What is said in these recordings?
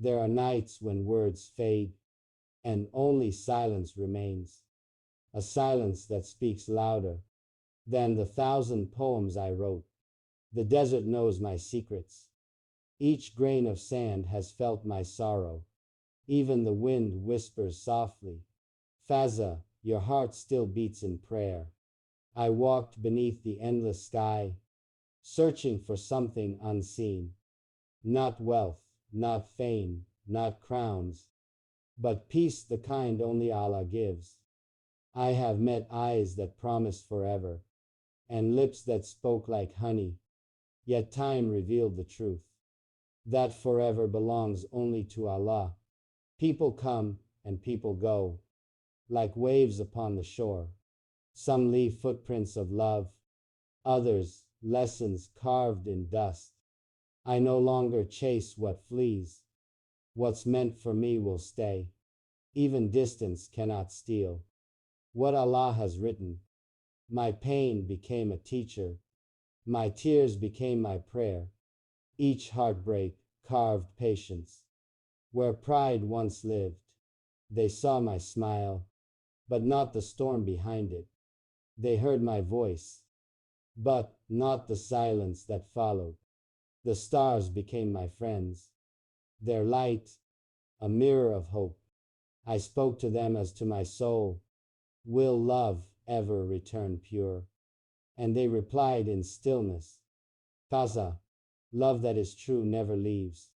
There are nights when words fade and only silence remains, a silence that speaks louder than the thousand poems I wrote. The desert knows my secrets. Each grain of sand has felt my sorrow. Even the wind whispers softly, Fazza, your heart still beats in prayer. I walked beneath the endless sky, searching for something unseen. Not wealth, not fame, not crowns, but peace the kind only Allah gives. I have met eyes that promised forever, and lips that spoke like honey, yet time revealed the truth. That forever belongs only to Allah. People come and people go, like waves upon the shore. Some leave footprints of love, others lessons carved in dust. I no longer chase what flees. What's meant for me will stay. Even distance cannot steal what Allah has written. My pain became a teacher. My tears became my prayer. Each heartbreak carved patience. Where pride once lived, they saw my smile, but not the storm behind it. They heard my voice, but not the silence that followed. The stars became my friends, their light a mirror of hope. I spoke to them as to my soul, will love ever return pure? And they replied in stillness, Fazza, love that is true never leaves.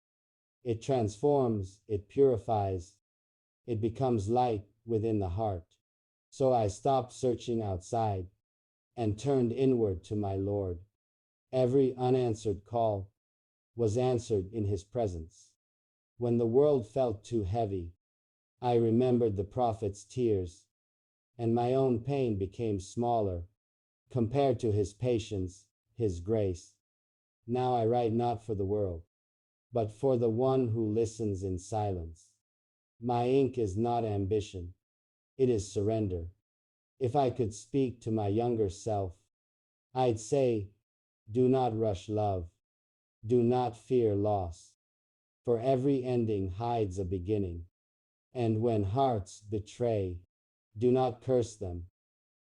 It transforms, it purifies, it becomes light within the heart. So I stopped searching outside and turned inward to my Lord. Every unanswered call was answered in His presence. When the world felt too heavy, I remembered the Prophet's tears, and my own pain became smaller compared to his patience, his grace. Now I write not for the world, but for the one who listens in silence. My ink is not ambition, it is surrender. If I could speak to my younger self, I'd say, do not rush love, do not fear loss, for every ending hides a beginning. And when hearts betray, do not curse them.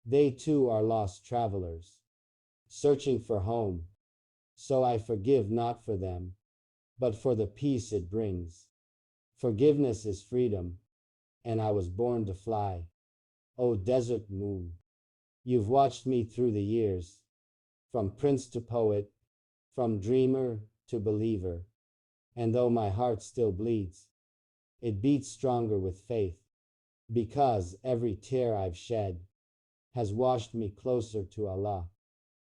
They too are lost travelers, searching for home. So I forgive not for them, but for the peace it brings. Forgiveness is freedom, and I was born to fly. O desert moon, you've watched me through the years, from prince to poet, from dreamer to believer. And though my heart still bleeds, it beats stronger with faith, because every tear I've shed has washed me closer to Allah.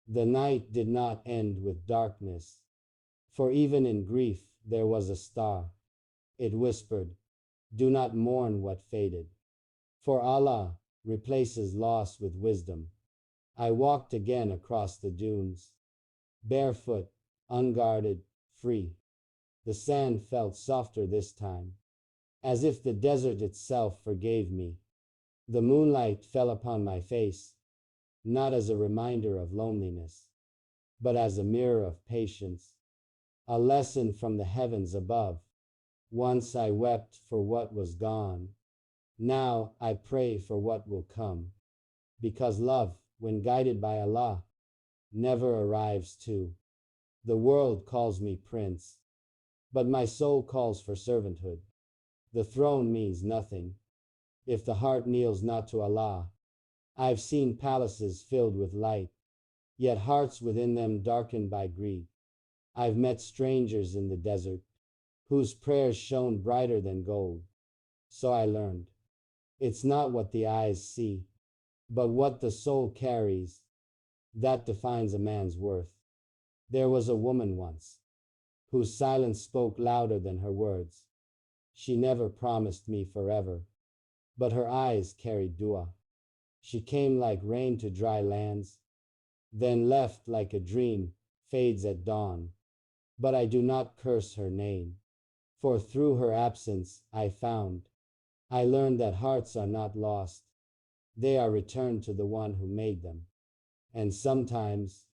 The night did not end with darkness, for even in grief there was a star. It whispered, do not mourn what faded, for Allah replaces loss with wisdom. I walked again across the dunes, barefoot, unguarded, free. The sand felt softer this time, as if the desert itself forgave me. The moonlight fell upon my face, not as a reminder of loneliness, but as a mirror of patience, a lesson from the heavens above. Once I wept for what was gone, now I pray for what will come, because love, when guided by Allah, never arrives too. The world calls me prince, but my soul calls for servanthood. The throne means nothing if the heart kneels not to Allah. I've seen palaces filled with light, yet hearts within them darkened by greed. I've met strangers in the desert, whose prayers shone brighter than gold. So I learned, it's not what the eyes see, but what the soul carries, that defines a man's worth. There was a woman once, whose silence spoke louder than her words. She never promised me forever, but her eyes carried dua. She came like rain to dry lands, then left like a dream fades at dawn. But I do not curse her name, for through her absence I learned that hearts are not lost, they are returned to the one who made them. And sometimes